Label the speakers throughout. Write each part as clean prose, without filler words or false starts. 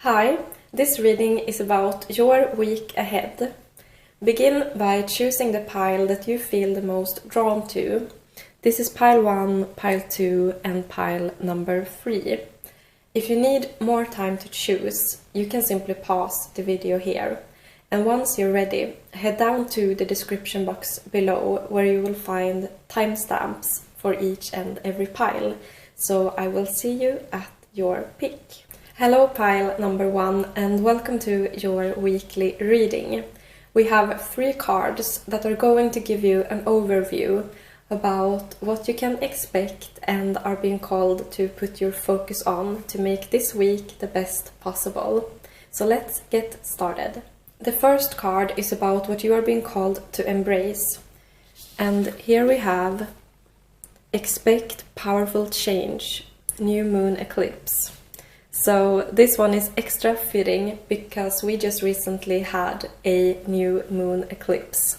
Speaker 1: Hi, this reading is about your week ahead. Begin by choosing the pile that you feel the most drawn to. This is pile 1, pile 2 and pile number 3. If you need more time to choose, you can simply pause the video here. And once you're ready, head down to the description box below where you will find timestamps for each and every pile. So I will see you at your pick. Hello pile number 1 and welcome to your weekly reading. We have 3 cards that are going to give you an overview about what you can expect and are being called to put your focus on to make this week the best possible. So let's get started. The first card is about what you are being called to embrace. And here we have expect powerful change, new moon eclipse. So this one is extra fitting because we just recently had a new moon eclipse.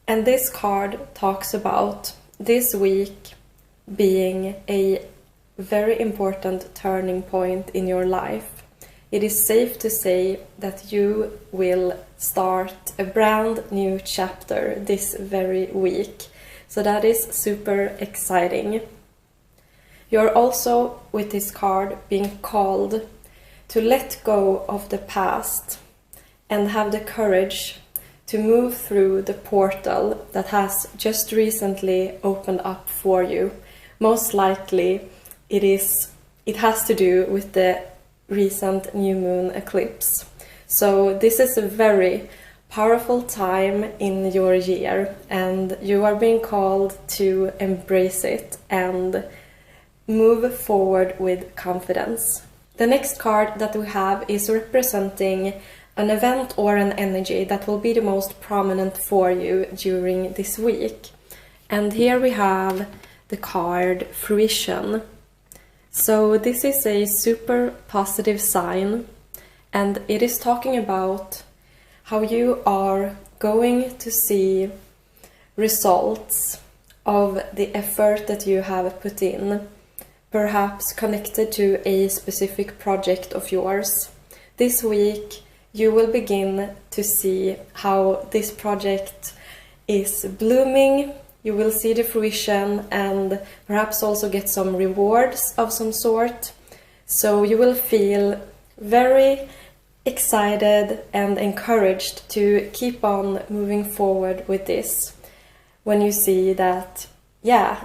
Speaker 1: And this card talks about this week being a very important turning point in your life. It is safe to say that you will start a brand new chapter this very week. So that is super exciting. You're also, with this card, being called to let go of the past and have the courage to move through the portal that has just recently opened up for you. Most likely it has to do with the recent new moon eclipse. So this is a very powerful time in your year and you are being called to embrace it and move forward with confidence. The next card that we have is representing an event or an energy that will be the most prominent for you during this week. And here we have the card Fruition. So this is a super positive sign and it is talking about how you are going to see results of the effort that you have put in, perhaps connected to a specific project of yours. This week you will begin to see how this project is blooming. You will see the fruition and perhaps also get some rewards of some sort. So you will feel very excited and encouraged to keep on moving forward with this when you see that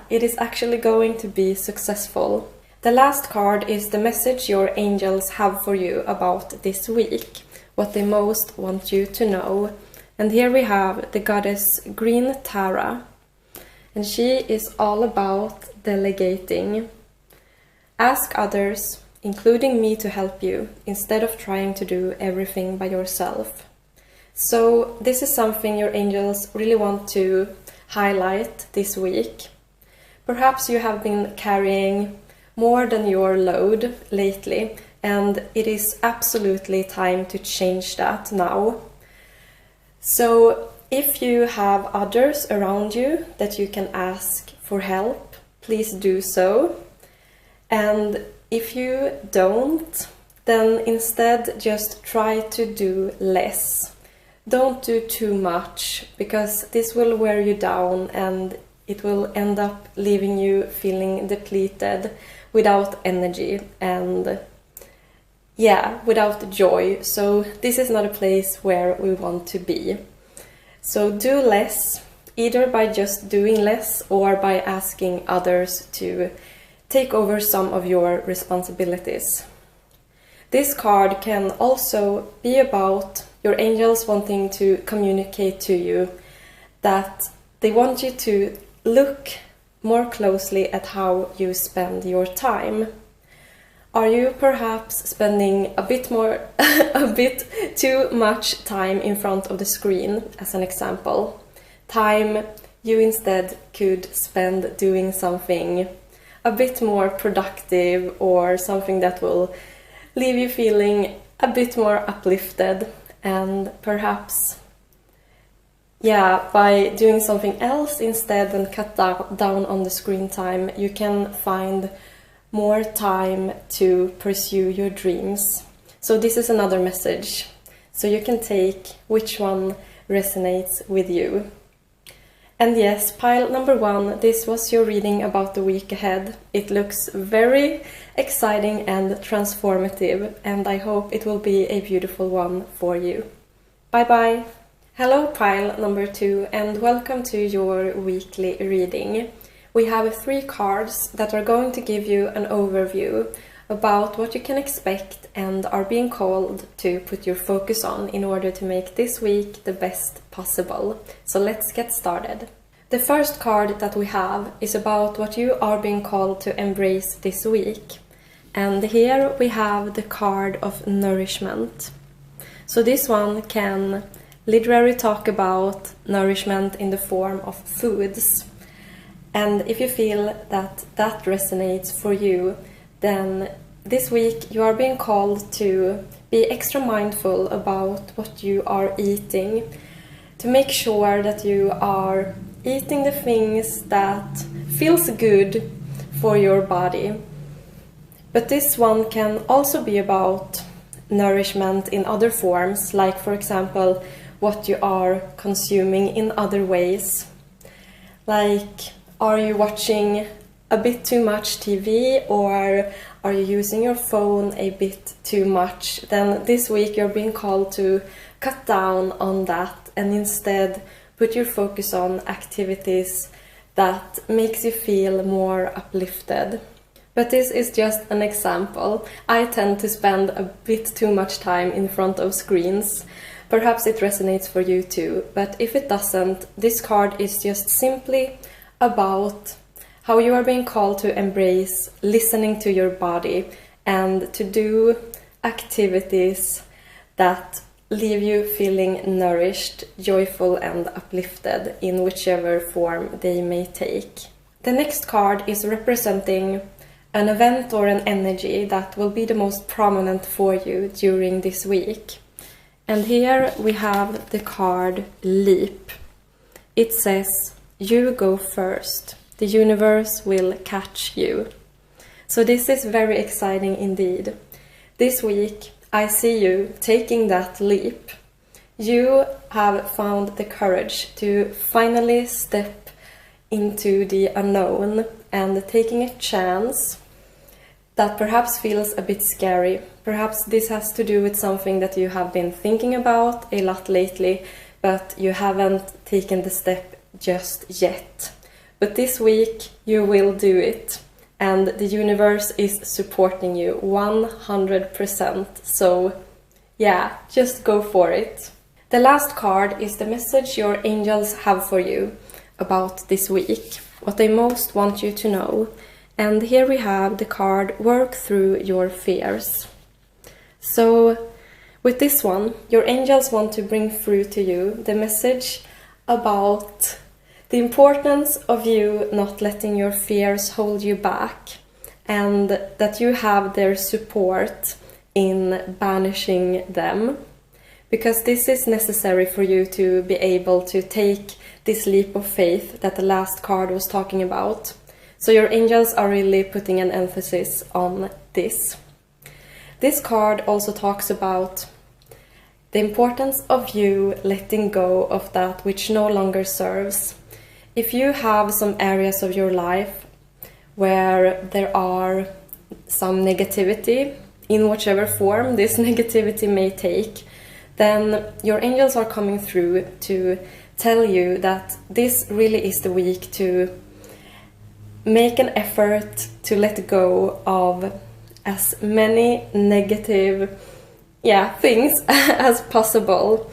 Speaker 1: it is actually going to be successful. The last card is the message your angels have for you about this week, what they most want you to know. And here we have the goddess Green Tara, and she is all about delegating. Ask others, including me, to help you instead of trying to do everything by yourself. So this is something your angels really want to highlight this week. Perhaps you have been carrying more than your load lately and it is absolutely time to change that now. So if you have others around you that you can ask for help, please do so. And if you don't, then instead just try to do less. Don't do too much because this will wear you down and it will end up leaving you feeling depleted, without energy and without joy. So this is not a place where we want to be. So do less, either by just doing less or by asking others to take over some of your responsibilities. This card can also be about your angels wanting to communicate to you that they want you to look more closely at how you spend your time. Are you perhaps spending a bit too much time in front of the screen, as an example? Time you instead could spend doing something a bit more productive or something that will leave you feeling a bit more uplifted, and perhaps by doing something else instead and cut down on the screen time, you can find more time to pursue your dreams. So this is another message. So you can take which one resonates with you. And yes, pile number 1, this was your reading about the week ahead. It looks very exciting and transformative, and I hope it will be a beautiful one for you. Bye bye! Hello pile number 2, and welcome to your weekly reading. We have 3 cards that are going to give you an overview about what you can expect and are being called to put your focus on in order to make this week the best possible. So let's get started. The first card that we have is about what you are being called to embrace this week. And here we have the card of nourishment. So this one can literally talk about nourishment in the form of foods. And if you feel that that resonates for you, then this week you are being called to be extra mindful about what you are eating, to make sure that you are eating the things that feels good for your body. But this one can also be about nourishment in other forms, like for example what you are consuming in other ways. Like, are you watching a bit too much TV, or are you using your phone a bit too much? Then this week you're being called to cut down on that and instead put your focus on activities that makes you feel more uplifted. But this is just an example. I tend to spend a bit too much time in front of screens. Perhaps it resonates for you too, but if it doesn't, this card is just simply about how you are being called to embrace listening to your body and to do activities that leave you feeling nourished, joyful and uplifted in whichever form they may take. The next card is representing an event or an energy that will be the most prominent for you during this week. And here we have the card Leap. It says, "You go first. The universe will catch you." So this is very exciting indeed. This week I see you taking that leap. You have found the courage to finally step into the unknown and taking a chance that perhaps feels a bit scary. Perhaps this has to do with something that you have been thinking about a lot lately, but you haven't taken the step just yet. But this week you will do it, and the universe is supporting you 100%. So yeah, just go for it. The last card is the message your angels have for you about this week, what they most want you to know. And here we have the card Work Through Your Fears. So with this one, your angels want to bring through to you the message about the importance of you not letting your fears hold you back, and that you have their support in banishing them. Because this is necessary for you to be able to take this leap of faith that the last card was talking about. So your angels are really putting an emphasis on this. This card also talks about the importance of you letting go of that which no longer serves. If you have some areas of your life where there are some negativity, in whichever form this negativity may take, then your angels are coming through to tell you that this really is the week to make an effort to let go of as many negative things as possible.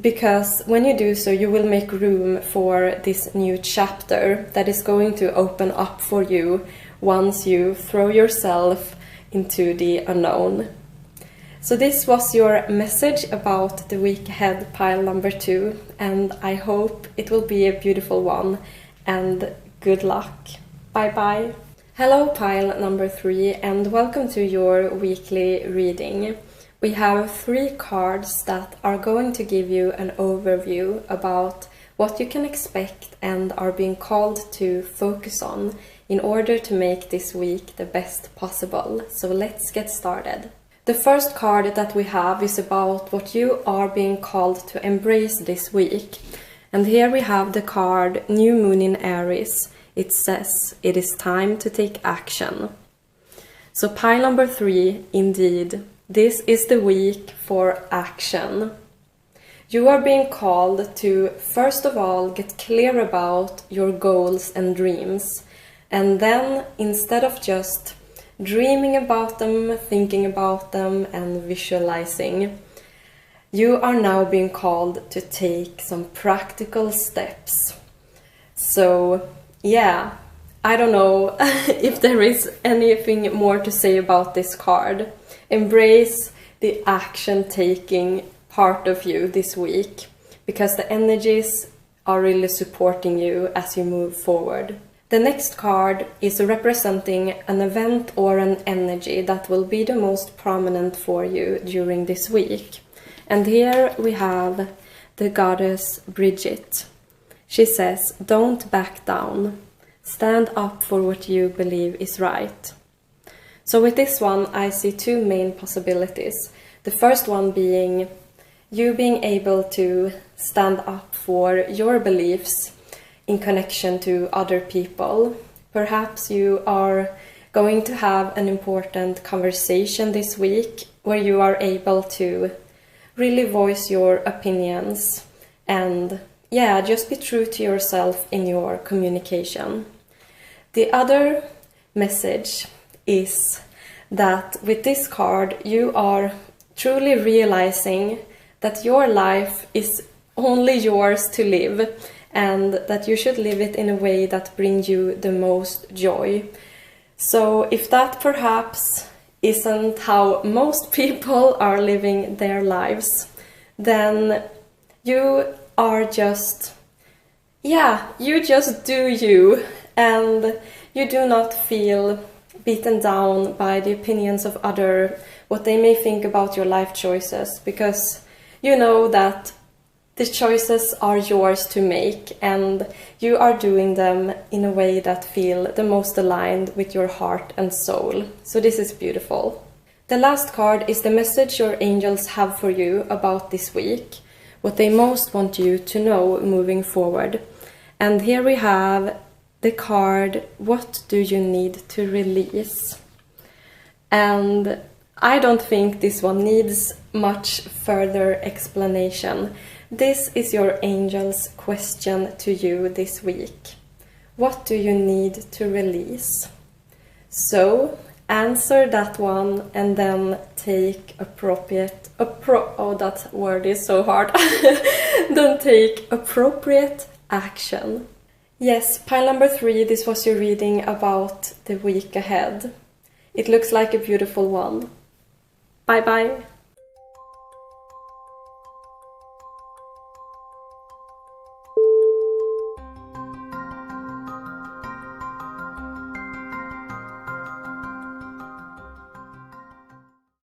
Speaker 1: Because when you do so, you will make room for this new chapter that is going to open up for you once you throw yourself into the unknown. So this was your message about the week ahead, pile number 2, and I hope it will be a beautiful one, and good luck. Bye bye. Hello pile number 3, and welcome to your weekly reading. We have 3 cards that are going to give you an overview about what you can expect and are being called to focus on in order to make this week the best possible. So let's get started. The first card that we have is about what you are being called to embrace this week. And here we have the card New Moon in Aries. It says, it is time to take action. So pile number 3, indeed, this is the week for action. You are being called to, first of all, get clear about your goals and dreams. And then, instead of just dreaming about them, thinking about them, and visualizing, you are now being called to take some practical steps. So, yeah, I don't know if there is anything more to say about this card. Embrace the action-taking part of you this week, because the energies are really supporting you as you move forward. The next card is representing an event or an energy that will be the most prominent for you during this week. And here we have the goddess Bridget. She says, don't back down. Stand up for what you believe is right. So with this one, I see 2 main possibilities. The first one being you being able to stand up for your beliefs in connection to other people. Perhaps you are going to have an important conversation this week where you are able to really voice your opinions and, yeah, just be true to yourself in your communication. The other message is that with this card you are truly realizing that your life is only yours to live and that you should live it in a way that brings you the most joy. So if that perhaps isn't how most people are living their lives, then you are just, you just do you, and you do not feel beaten down by the opinions of others, what they may think about your life choices, because you know that the choices are yours to make and you are doing them in a way that feel the most aligned with your heart and soul. So this is beautiful. The last card is the message your angels have for you about this week, what they most want you to know moving forward. And here we have the card, what do you need to release? And I don't think this one needs much further explanation. This is your angel's question to you this week. What do you need to release? So answer that one and then take that word is so hard. Then take appropriate action. Yes, pile number 3, this was your reading about the week ahead. It looks like a beautiful one. Bye bye.